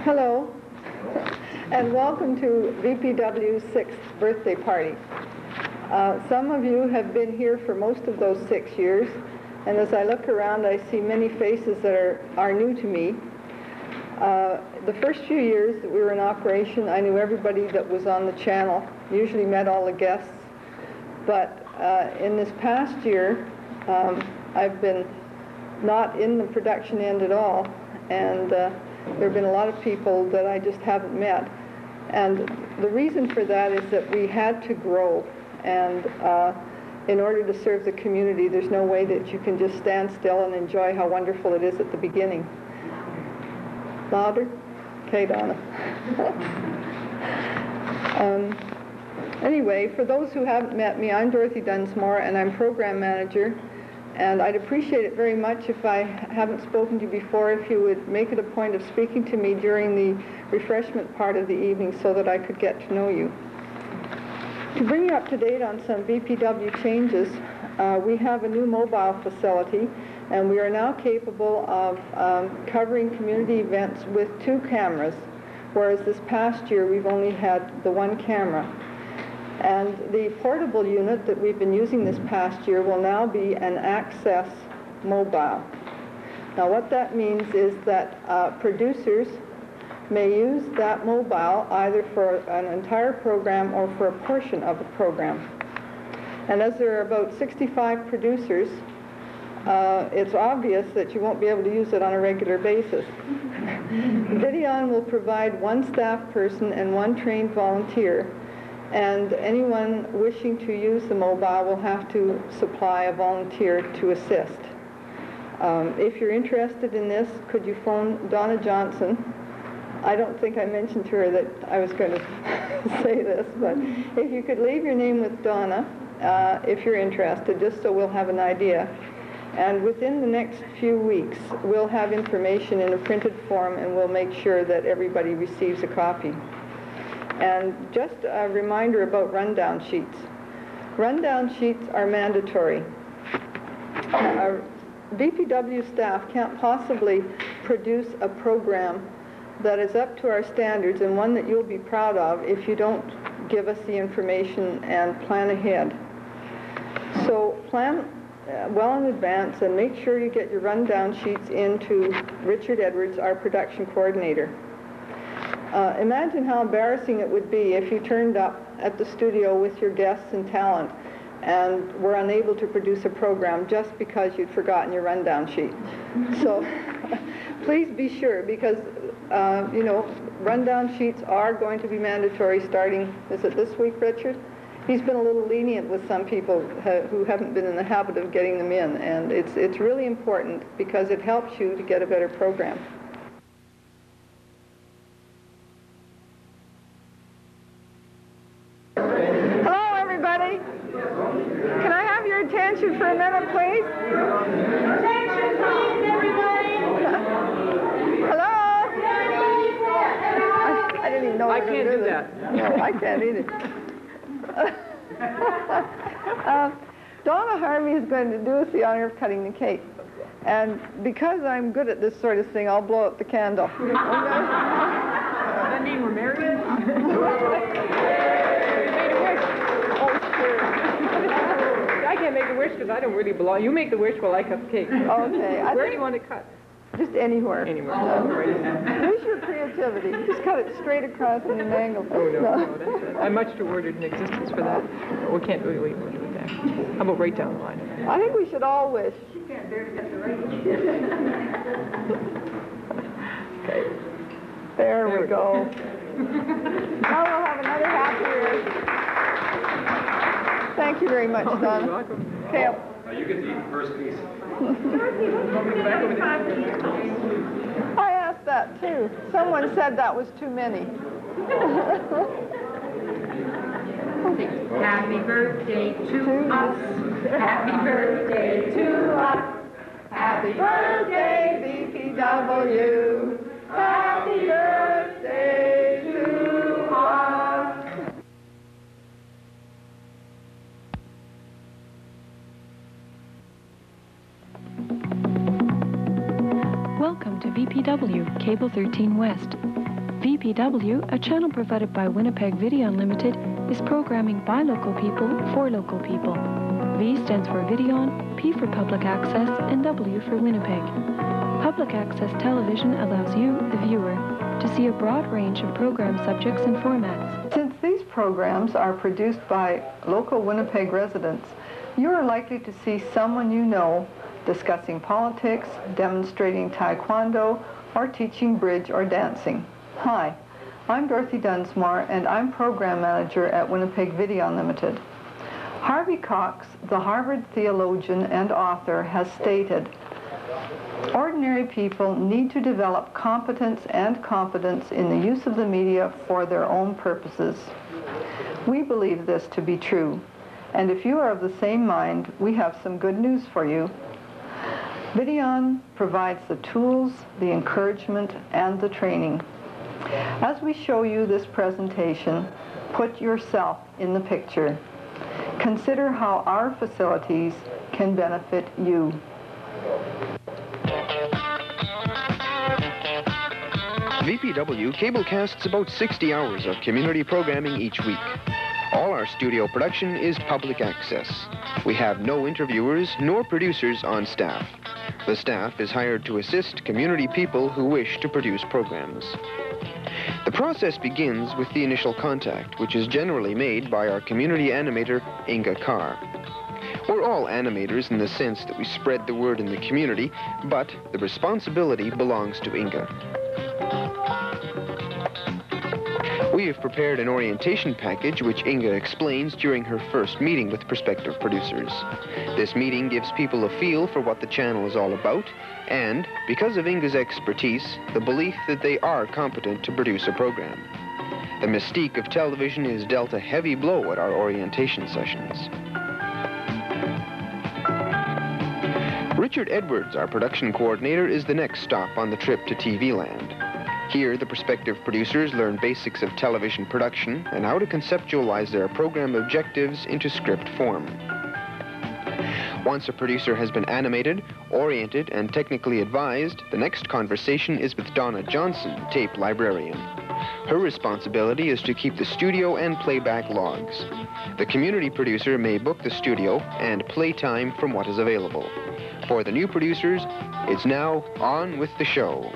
Hello, and welcome to VPW's 6th birthday party. Some of you have been here for most of those 6 years, and as I look around, I see many faces that are new to me. The first few years that we were in operation, I knew everybody that was on the channel, usually met all the guests, but in this past year, I've been not in the production end at all, and there have been a lot of people that I just haven't met. And the reason for that is that we had to grow, and in order to serve the community, there's no way that you can just stand still and enjoy how wonderful it is at the beginning. Louder? Okay, Donna. Anyway, for those who haven't met me, I'm Dorothy Dunsmore, and I'm program manager. And I'd appreciate it very much if I haven't spoken to you before, if you would make it a point of speaking to me during the refreshment part of the evening so that I could get to know you. To bring you up to date on some VPW changes, we have a new mobile facility, and we are now capable of covering community events with 2 cameras, whereas this past year we've only had the 1 camera. And the portable unit that we've been using this past year will now be an access mobile. Now what that means is that producers may use that mobile either for an entire program or for a portion of the program. And as there are about 65 producers, it's obvious that you won't be able to use it on a regular basis. Videon will provide 1 staff person and 1 trained volunteer, and anyone wishing to use the mobile will have to supply a volunteer to assist. If you're interested in this, could you phone Donna Johnson? I don't think I mentioned to her that I was going to say this, but if you could leave your name with Donna, if you're interested, just so we'll have an idea. And within the next few weeks, we'll have information in a printed form, and we'll make sure that everybody receives a copy. And just a reminder about rundown sheets. Rundown sheets are mandatory. VPW staff can't possibly produce a program that is up to our standards and one that you'll be proud of if you don't give us the information and plan ahead. So plan well in advance and make sure you get your rundown sheets into Richard Edwards, our production coordinator. Imagine how embarrassing it would be if you turned up at the studio with your guests and talent and were unable to produce a program just because you'd forgotten your rundown sheet. So please be sure, because you know, rundown sheets are going to be mandatory starting, is it this week, Richard? He's been a little lenient with some people who haven't been in the habit of getting them in, and it's really important because it helps you to get a better program. Hello, everybody. Can I have your attention for a minute, please? Attention, please, everybody. Hello? I didn't even know I can't do that. No, I can't either. Donna Harvey is going to do us the honor of cutting the cake. And because I'm good at this sort of thing, I'll blow out the candle. Does that mean we're married? I can't make a wish because I don't really belong. You make the wish while I cut the cake. Okay. Where do you want to cut? Just anywhere. Anywhere. Use your creativity. Just cut it straight across in an angle. Oh, no, that's it. I'm much too ordered in existence for that. We can't do it. We'll do it there. How about right down the line? I think we should all wish. Okay. There we go. Now we'll have another happy year. Thank you very much, Donna. You're welcome. Okay. Now you get to eat the first piece. I asked that too. Someone said that was too many. Happy birthday to us. Happy birthday to us. Happy birthday, VPW. Happy birthday to us. Welcome to VPW, Cable 13 West. VPW, a channel provided by Winnipeg Videon Limited, is programming by local people for local people. V stands for Videon, P for Public Access, and W for Winnipeg. Public access television allows you, the viewer, to see a broad range of program subjects and formats. Since these programs are produced by local Winnipeg residents, you are likely to see someone you know discussing politics, demonstrating taekwondo, or teaching bridge or dancing. Hi, I'm Dorothy Dunsmore, and I'm Program Manager at Winnipeg Videon Limited. Harvey Cox, the Harvard theologian and author, has stated, "Ordinary people need to develop competence and confidence in the use of the media for their own purposes." We believe this to be true, and if you are of the same mind, we have some good news for you. Videon provides the tools, the encouragement, and the training. As we show you this presentation, put yourself in the picture. Consider how our facilities can benefit you. VPW cablecasts about 60 hours of community programming each week. All our studio production is public access. We have no interviewers nor producers on staff. The staff is hired to assist community people who wish to produce programs. The process begins with the initial contact, which is generally made by our community animator, Inga Carr. We're all animators in the sense that we spread the word in the community, but the responsibility belongs to Inga. We have prepared an orientation package which Inga explains during her first meeting with prospective producers. This meeting gives people a feel for what the channel is all about and, because of Inga's expertise, the belief that they are competent to produce a program. The mystique of television is dealt a heavy blow at our orientation sessions. Richard Edwards, our production coordinator, is the next stop on the trip to TV land. Here, the prospective producers learn basics of television production and how to conceptualize their program objectives into script form. Once a producer has been animated, oriented, and technically advised, the next conversation is with Donna Johnson, tape librarian. Her responsibility is to keep the studio and playback logs. The community producer may book the studio and playtime from what is available. For the new producers, it's now on with the show.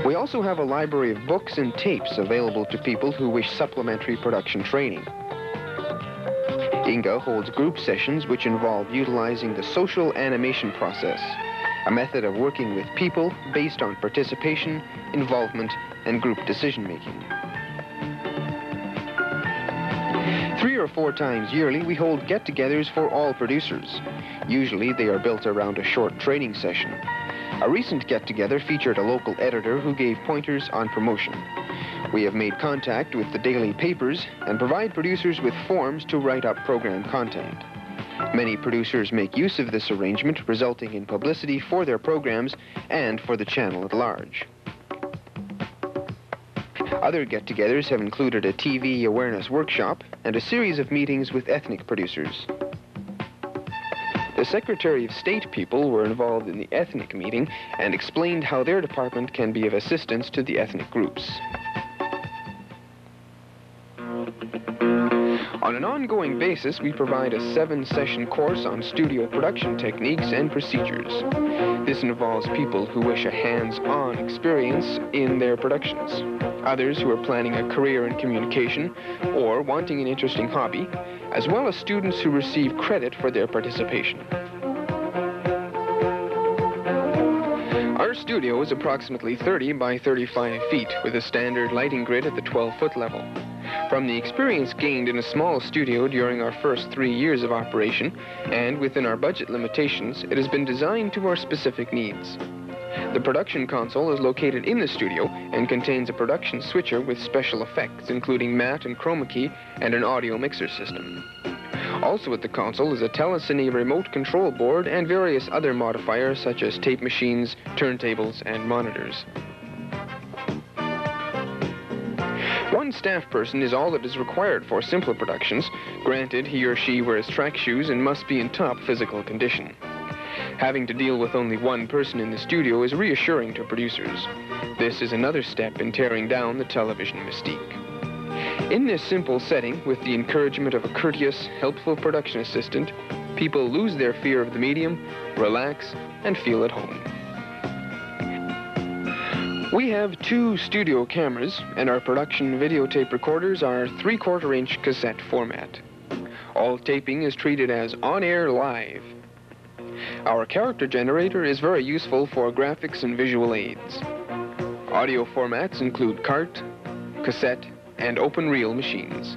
We also have a library of books and tapes available to people who wish supplementary production training. Inga holds group sessions which involve utilizing the social animation process, a method of working with people based on participation, involvement, and group decision-making. 3 or 4 times yearly, we hold get-togethers for all producers. Usually, they are built around a short training session. A recent get-together featured a local editor who gave pointers on promotion. We have made contact with the daily papers and provide producers with forms to write up program content. Many producers make use of this arrangement, resulting in publicity for their programs and for the channel at large. Other get-togethers have included a TV awareness workshop and a series of meetings with ethnic producers. The Secretary of State people were involved in the ethnic meeting and explained how their department can be of assistance to the ethnic groups. On an ongoing basis, we provide a 7-session course on studio production techniques and procedures. This involves people who wish a hands-on experience in their productions, others who are planning a career in communication or wanting an interesting hobby, as well as students who receive credit for their participation. Our studio is approximately 30 by 35 feet with a standard lighting grid at the 12-foot level. From the experience gained in a small studio during our first 3 years of operation, and within our budget limitations, it has been designed to our specific needs. The production console is located in the studio and contains a production switcher with special effects, including matte and chroma key and an audio mixer system. Also at the console is a telecine remote control board and various other modifiers such as tape machines, turntables, and monitors. One staff person is all that is required for simpler productions. Granted, he or she wears track shoes and must be in top physical condition. Having to deal with only one person in the studio is reassuring to producers. This is another step in tearing down the television mystique. In this simple setting, with the encouragement of a courteous, helpful production assistant, people lose their fear of the medium, relax, and feel at home. We have 2 studio cameras, and our production videotape recorders are 3/4-inch cassette format. All taping is treated as on-air live. Our character generator is very useful for graphics and visual aids. Audio formats include cart, cassette, and open reel machines.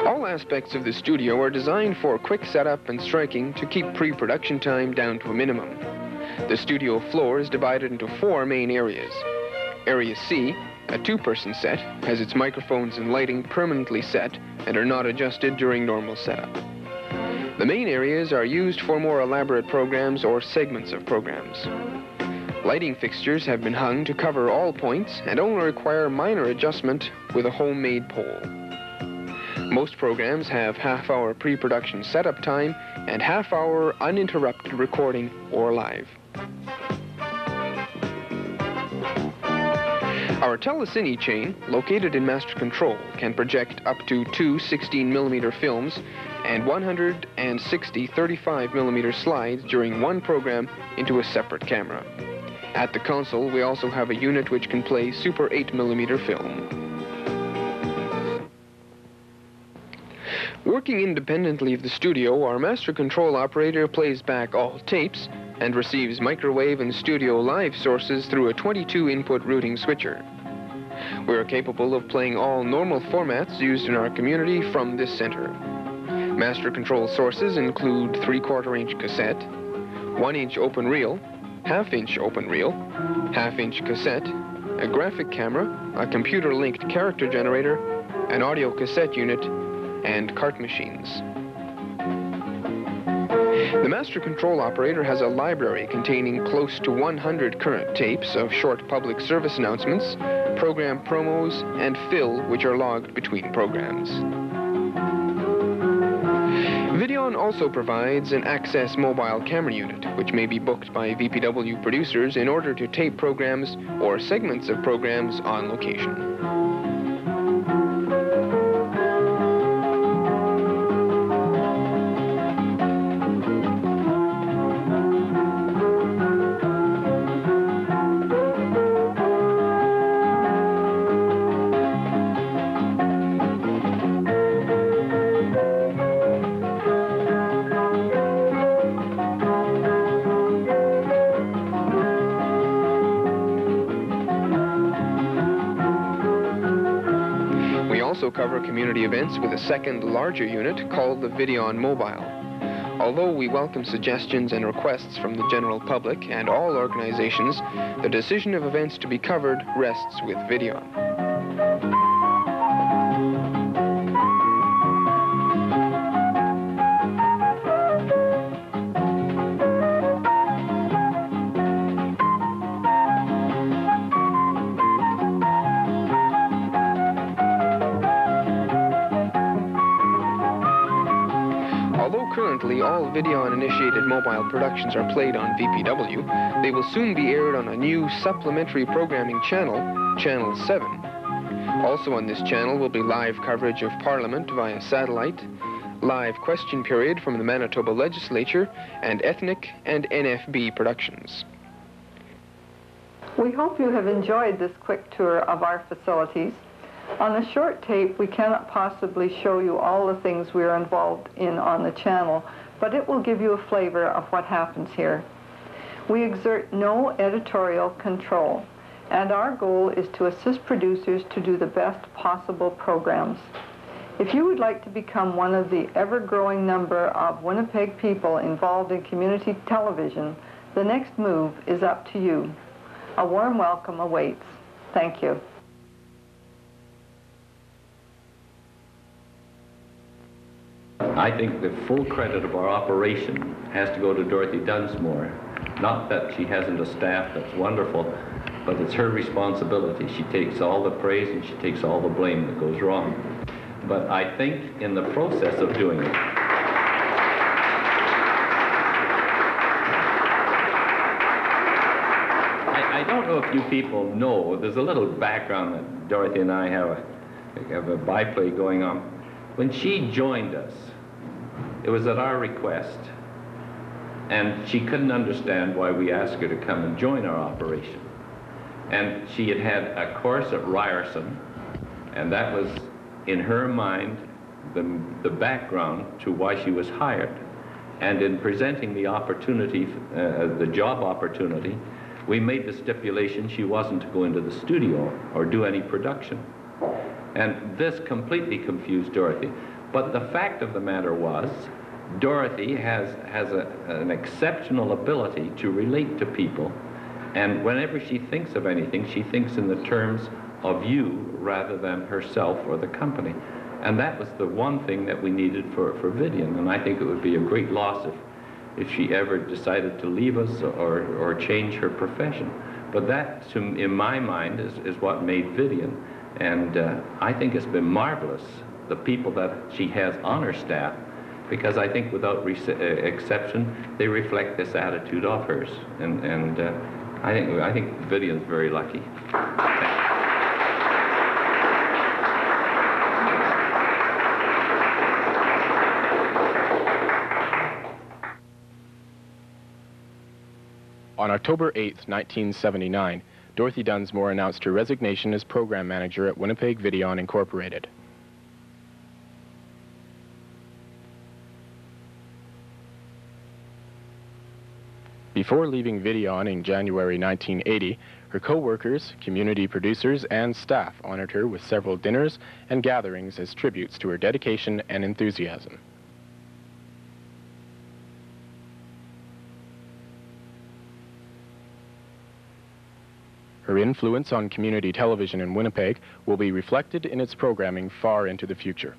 All aspects of the studio are designed for quick setup and striking to keep pre-production time down to a minimum. The studio floor is divided into 4 main areas. Area C, a 2-person set, has its microphones and lighting permanently set and are not adjusted during normal setup. The main areas are used for more elaborate programs or segments of programs. Lighting fixtures have been hung to cover all points and only require minor adjustment with a homemade pole. Most programs have half-hour pre-production setup time and half-hour uninterrupted recording or live. Our telecine chain, located in master control, can project up to 2 16mm films and 160 35mm slides during one program into a separate camera. At the console, we also have a unit which can play Super 8mm film. Working independently of the studio, our master control operator plays back all tapes and receives microwave and studio live sources through a 22-input routing switcher. We are capable of playing all normal formats used in our community from this center. Master control sources include 3/4-inch cassette, 1-inch open reel, 1/2-inch open reel, 1/2-inch cassette, a graphic camera, a computer-linked character generator, an audio cassette unit, and cart machines. The master control operator has a library containing close to 100 current tapes of short public service announcements, program promos, and fill which are logged between programs. Videon also provides an access mobile camera unit, which may be booked by VPW producers in order to tape programs or segments of programs on location. Cover community events with a second larger unit called the Videon Mobile. Although we welcome suggestions and requests from the general public and all organizations, the decision of events to be covered rests with Videon. Currently, all Videon-initiated mobile productions are played on VPW. They will soon be aired on a new supplementary programming channel, Channel 7. Also on this channel will be live coverage of Parliament via satellite, live question period from the Manitoba Legislature, and ethnic and NFB productions. We hope you have enjoyed this quick tour of our facilities. On a short tape, we cannot possibly show you all the things we are involved in on the channel, but it will give you a flavor of what happens here. We exert no editorial control, and our goal is to assist producers to do the best possible programs. If you would like to become one of the ever-growing number of Winnipeg people involved in community television, the next move is up to you. A warm welcome awaits. Thank you. I think the full credit of our operation has to go to Dorothy Dunsmore. Not that she hasn't a staff that's wonderful, but it's her responsibility. She takes all the praise and she takes all the blame that goes wrong. But I think in the process of doing it, don't know if you people know, there's a little background that Dorothy and I have a byplay going on. When she joined us, it was at our request, and she couldn't understand why we asked her to come and join our operation. And she had had a course at Ryerson, and that was, in her mind, the background to why she was hired. And in presenting the opportunity, the job opportunity, we made the stipulation she wasn't to go into the studio or do any production. And this completely confused Dorothy. But the fact of the matter was, Dorothy has an exceptional ability to relate to people, and whenever she thinks of anything, she thinks in the terms of you rather than herself or the company. And that was the one thing that we needed for Videon, and I think it would be a great loss if she ever decided to leave us or change her profession. But that, in my mind, is what made Videon, and I think it's been marvelous, the people that she has on her staff, because I think without exception, they reflect this attitude of hers, and I think Videon's very lucky. On October 8, 1979, Dorothy Dunsmore announced her resignation as program manager at Winnipeg Videon Incorporated. Before leaving Videon in January 1980, her co-workers, community producers, and staff honored her with several dinners and gatherings as tributes to her dedication and enthusiasm. Her influence on community television in Winnipeg will be reflected in its programming far into the future.